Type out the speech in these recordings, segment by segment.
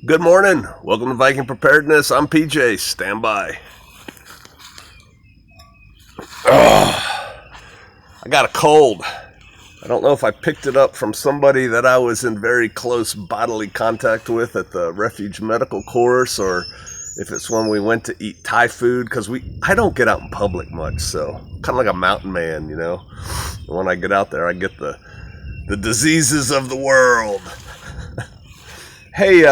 Good morning. Welcome to Viking Preparedness. I'm PJ. Stand by. I got a cold. I don't know if I picked it up from somebody that I was in very close bodily contact with at the Refuge Medical Course, or if it's when we went to eat Thai food, because I don't get out in public much, so kind of like a mountain man, you know. And when I get out there, I get the diseases of the world. Hey,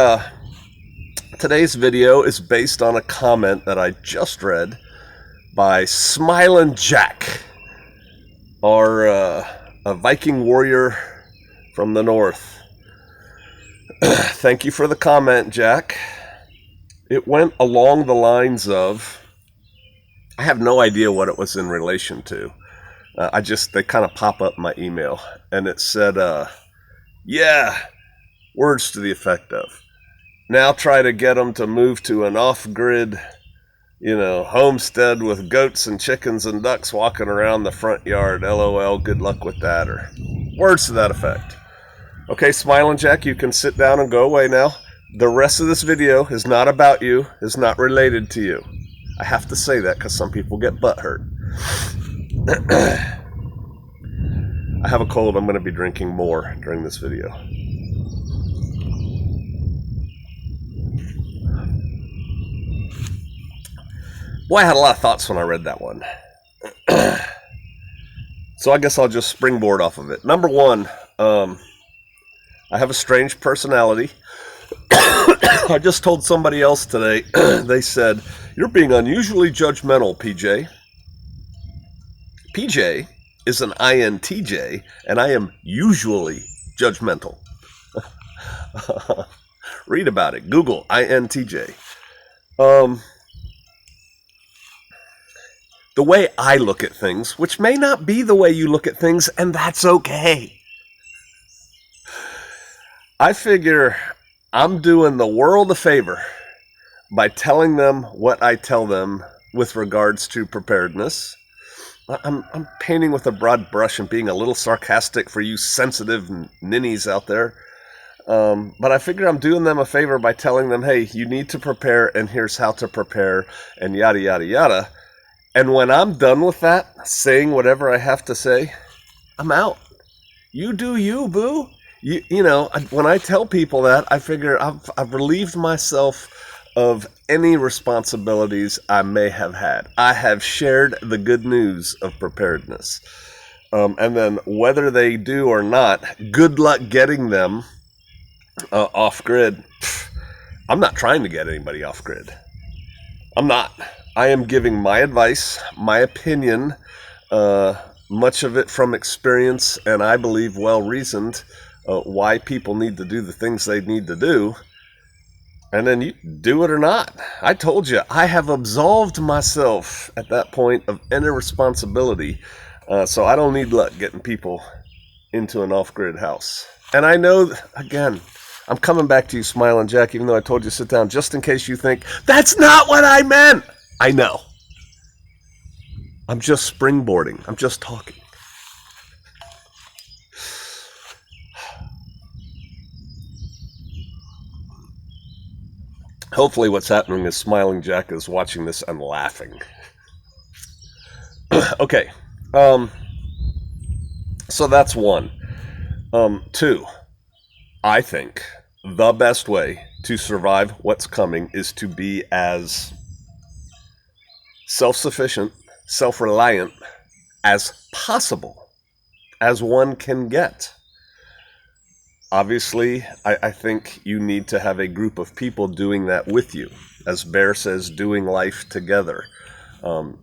today's video is based on a comment that I just read by Smilin' Jack, a Viking warrior from the north. Thank you for the comment, Jack. It went along the lines of, I have no idea what it was in relation to. They kind of pop up in my email, and it said, words to the effect of, now try to get them to move to an off-grid, homestead with goats and chickens and ducks walking around the front yard. LOL, good luck with that, or words to that effect. Okay, Smiling Jack, you can sit down and go away now. The rest of this video is not about you, is not related to you. I have to say that because some people get butthurt. I have a cold. I'm going to be drinking more during this video. Boy, I had a lot of thoughts when I read that one. So I guess I'll just springboard off of it. Number one, I have a strange personality. I just told somebody else today, they said, you're being unusually judgmental, PJ. PJ is an INTJ, and I am usually judgmental. Read about it. Google INTJ. The way I look at things, which may not be the way you look at things, and that's okay. I figure I'm doing the world a favor by telling them what I tell them with regards to preparedness. I'm painting with a broad brush and being a little sarcastic for you sensitive ninnies out there. But I figure I'm doing them a favor by telling them, hey, you need to prepare, and here's how to prepare, and yada, yada, yada. And when I'm done with that, saying whatever I have to say, I'm out. You do you, boo. When I tell people that, I figure I've relieved myself of any responsibilities I may have had. I have shared the good news of preparedness. And then whether they do or not, good luck getting them off-grid. I'm not trying to get anybody off-grid. I'm not. I am giving my advice, my opinion, much of it from experience, and I believe well-reasoned, why people need to do the things they need to do. And then you do it or not. I told you, I have absolved myself at that point of any responsibility, so I don't need luck getting people into an off-grid house. And I know, again, I'm coming back to you, Smiling Jack, even though I told you to sit down, just in case you think, that's not what I meant. I know. I'm just springboarding. I'm just talking. Hopefully what's happening is Smiling Jack is watching this and laughing. Okay. So that's one. Two, I think the best way to survive what's coming is to be as self-sufficient, self-reliant as possible, as one can get. Obviously, I think you need to have a group of people doing that with you. As Bear says, doing life together.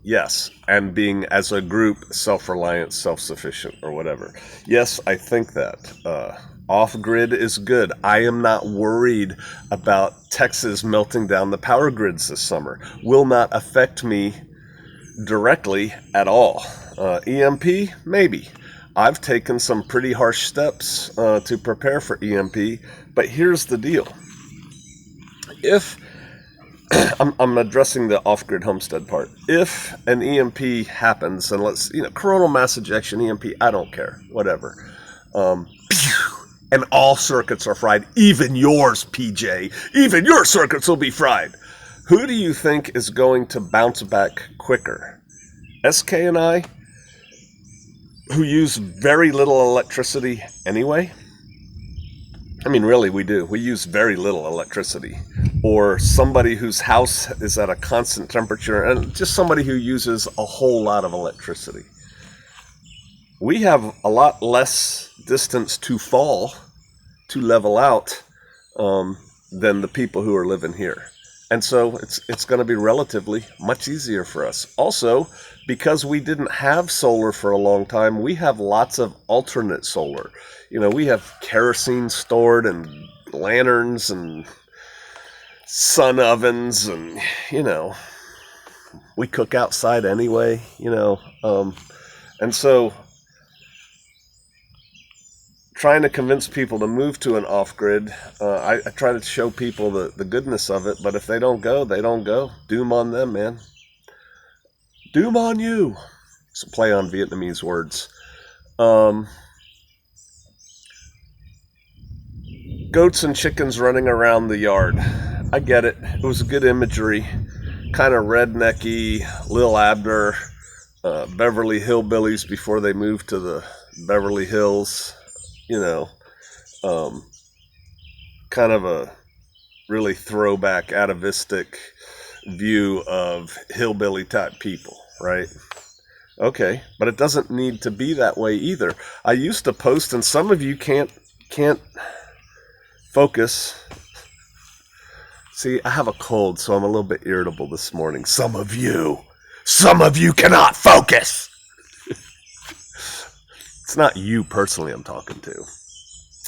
Yes, and being as a group self-reliant, self-sufficient, or whatever. Yes, I think that. Off-grid is good. I am not worried about Texas melting down the power grids this summer. Will not affect me directly at all. EMP? Maybe. I've taken some pretty harsh steps to prepare for EMP, but here's the deal. If I'm addressing the off-grid homestead part. If an EMP happens, and coronal mass ejection, EMP, I don't care, whatever. and all circuits are fried, even yours, PJ. Even your circuits will be fried. Who do you think is going to bounce back quicker? SK and I, who use very little electricity anyway? I mean, really, we do. We use very little electricity. Or somebody whose house is at a constant temperature, and just somebody who uses a whole lot of electricity. We have a lot less distance to fall, to level out, than the people who are living here. And so it's going to be relatively much easier for us. Also, because we didn't have solar for a long time, we have lots of alternate solar. You know, we have kerosene stored and lanterns and sun ovens, and, you know, we cook outside anyway, you know. And so trying to convince people to move to an off-grid, I try to show people the goodness of it, but if they don't go, they don't go. Doom on them, man. Doom on you. It's a play on Vietnamese words. Goats and chickens running around the yard. I get it. It was good imagery. Kind of rednecky, Lil Abner, Beverly Hillbillies before they moved to the Beverly Hills. You know, kind of a really throwback, atavistic view of hillbilly type people, right? Okay, but it doesn't need to be that way either. I used to post, and some of you can't focus. See, I have a cold, so I'm a little bit irritable this morning. Some of you cannot focus. It's not you personally I'm talking to.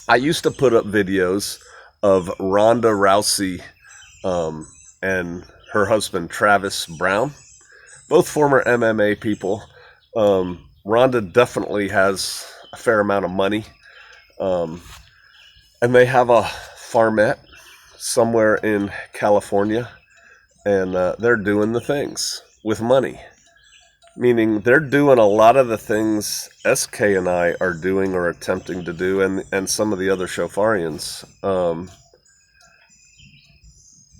I used to put up videos of Ronda Rousey and her husband Travis Brown, both former MMA people. Ronda definitely has a fair amount of money, and they have a farmette somewhere in California, and they're doing the things with money. Meaning they're doing a lot of the things SK and I are doing or attempting to do, and some of the other Shofarians.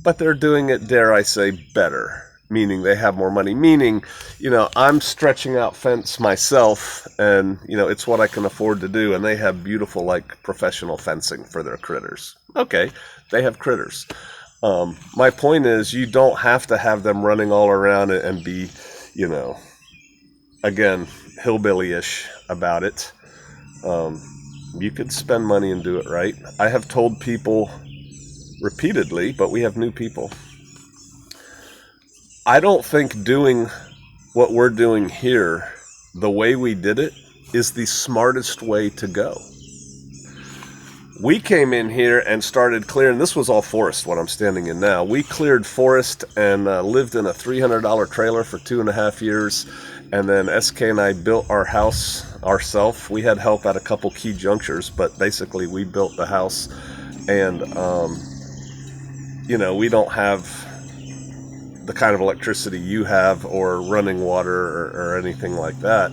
But they're doing it, dare I say, better. Meaning they have more money. Meaning, you know, I'm stretching out fence myself, and, you know, it's what I can afford to do. And they have beautiful, like, professional fencing for their critters. Okay, they have critters. My point is, you don't have to have them running all around and be, you know, again, hillbilly-ish about it. You could spend money and do it right. I have told people repeatedly, but we have new people. I don't think doing what we're doing here, the way we did it, is the smartest way to go. We came in here and started clearing. This was all forest, what I'm standing in now. We cleared forest and lived in a $300 trailer for 2.5 years. And then SK and I built our house ourselves. We had help at a couple key junctures, but basically we built the house. And, you know, we don't have the kind of electricity you have or running water or anything like that.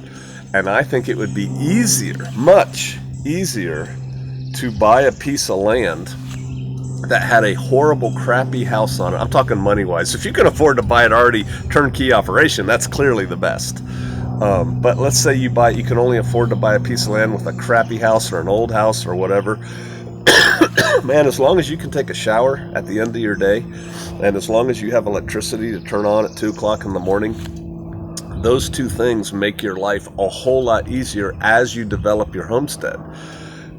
And I think it would be easier, much easier, to buy a piece of land that had a horrible, crappy house on it. I'm talking money-wise. If you can afford to buy it already turnkey operation, that's clearly the best. But let's say you can only afford to buy a piece of land with a crappy house or an old house or whatever. Man, as long as you can take a shower at the end of your day, and as long as you have electricity to turn on at 2 o'clock in the morning, those two things make your life a whole lot easier as you develop your homestead.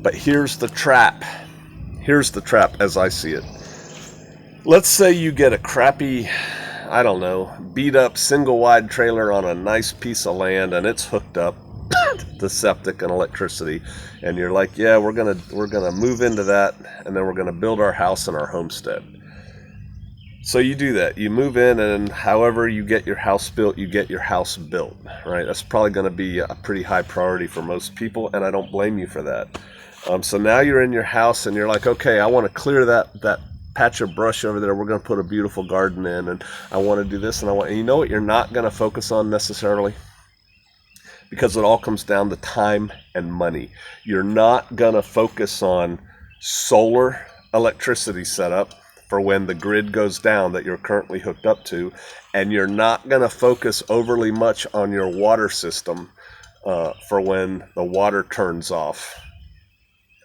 But here's the trap. Here's the trap as I see it. Let's say you get a crappy, I don't know, beat up single wide trailer on a nice piece of land, and it's hooked up to septic and electricity, and you're like, yeah, we're gonna move into that, and then we're gonna build our house and our homestead. So you do that. You move in, and however you get your house built, you get your house built, right? That's probably going to be a pretty high priority for most people, and I don't blame you for that. So now you're in your house, and you're like, okay, I want to clear that patch of brush over there. We're going to put a beautiful garden in, and I want to do this, and you know what you're not going to focus on necessarily? because it all comes down to time and money. You're not going to focus on solar electricity setup for when the grid goes down that you're currently hooked up to, and you're not going to focus overly much on your water system for when the water turns off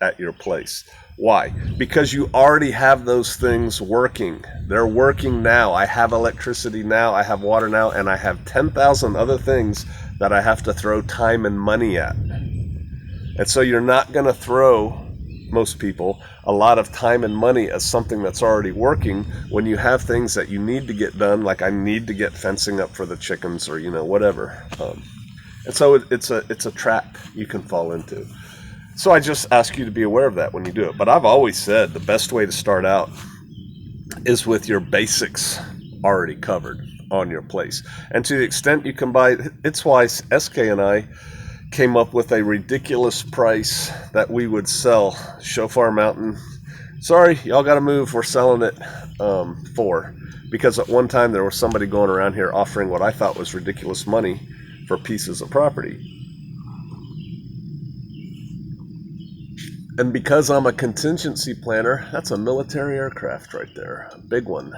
at your place. Why? Because you already have those things working. They're working now. I have electricity now, I have water now, and I have 10,000 other things that I have to throw time and money at. And so you're not going to throw, most people, a lot of time and money as something that's already working when you have things that you need to get done, like I need to get fencing up for the chickens or, whatever. And so it's a trap you can fall into. So I just ask you to be aware of that when you do it. But I've always said the best way to start out is with your basics already covered on your place. And to the extent you can buy, it's why SK and I came up with a ridiculous price that we would sell Shofar Mountain. Sorry, y'all got to move. We're selling it for. Because at one time there was somebody going around here offering what I thought was ridiculous money for pieces of property. And because I'm a contingency planner, that's a military aircraft right there, a big one.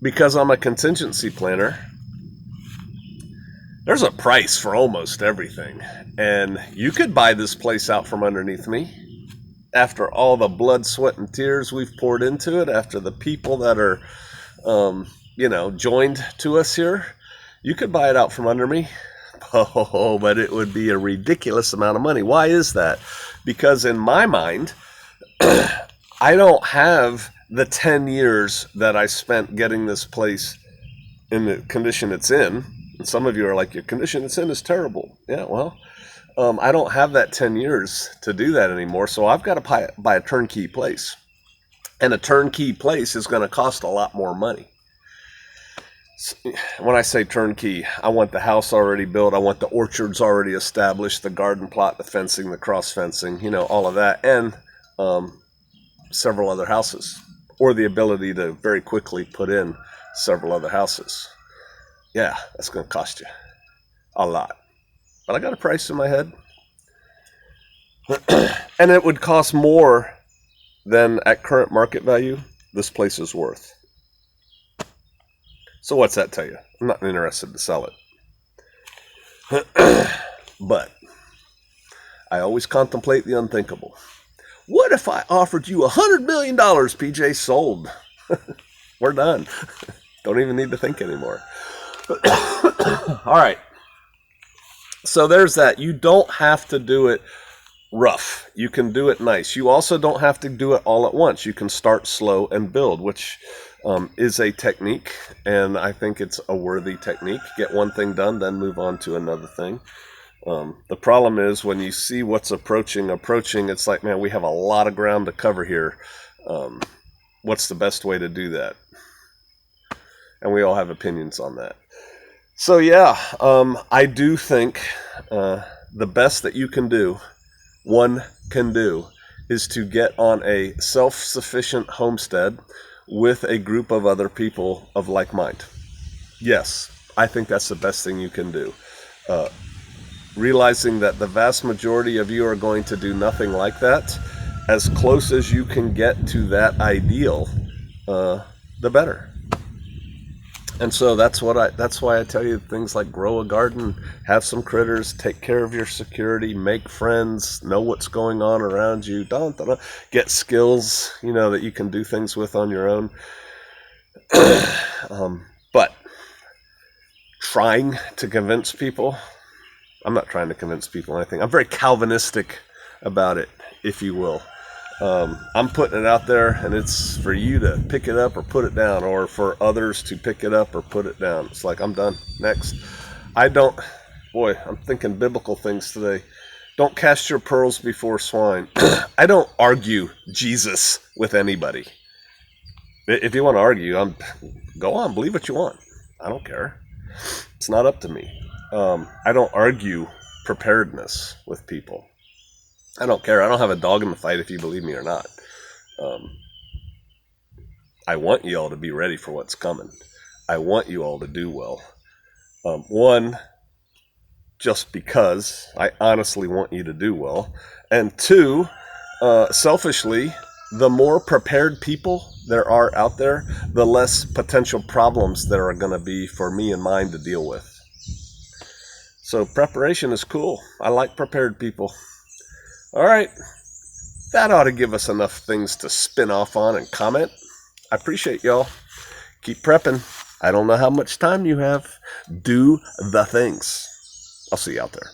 Because I'm a contingency planner, there's a price for almost everything. And you could buy this place out from underneath me after all the blood, sweat, and tears we've poured into it, after the people that are, joined to us here. You could buy it out from under me. Oh, but it would be a ridiculous amount of money. Why is that? Because in my mind, I don't have the 10 years that I spent getting this place in the condition it's in. And some of you are like, your condition it's in is terrible. Yeah, well, I don't have that 10 years to do that anymore. So I've got to buy a turnkey place. And a turnkey place is going to cost a lot more money. When I say turnkey, I want the house already built. I want the orchards already established, the garden plot, the fencing, the cross fencing, all of that, and several other houses, or the ability to very quickly put in several other houses. Yeah, that's going to cost you a lot. But I got a price in my head. And it would cost more than at current market value this place is worth. So what's that tell you? I'm not interested to sell it. But I always contemplate the unthinkable. What if I offered you $100 million, PJ? Sold. We're done. Don't even need to think anymore. All right. So there's that. You don't have to do it rough. You can do it nice. You also don't have to do it all at once. You can start slow and build, which is a technique, and I think it's a worthy technique. Get one thing done, then move on to another thing. The problem is when you see what's approaching, it's like, man, we have a lot of ground to cover here. What's the best way to do that? And we all have opinions on that. So yeah, I do think the best that you can do, one can do, is to get on a self-sufficient homestead with a group of other people of like mind. Yes, I think that's the best thing you can do. Realizing that the vast majority of you are going to do nothing like that, as close as you can get to that ideal, the better. And so that's why I tell you things like grow a garden, have some critters, take care of your security, make friends, know what's going on around you, get skills, that you can do things with on your own. But trying to convince people, I'm not trying to convince people anything. I'm very Calvinistic about it, if you will. I'm putting it out there, and it's for you to pick it up or put it down, or for others to pick it up or put it down. It's like, I'm done. Next. I'm thinking biblical things today. Don't cast your pearls before swine. I don't argue Jesus with anybody. If you want to argue, go on, believe what you want. I don't care. It's not up to me. I don't argue preparedness with people. I don't care. I don't have a dog in the fight if you believe me or not. I want you all to be ready for what's coming. I want you all to do well. One, just because I honestly want you to do well. And two, selfishly, the more prepared people there are out there, the less potential problems there are going to be for me and mine to deal with. So preparation is cool. I like prepared people. All right. That ought to give us enough things to spin off on and comment. I appreciate y'all. Keep prepping. I don't know how much time you have. Do the things. I'll see you out there.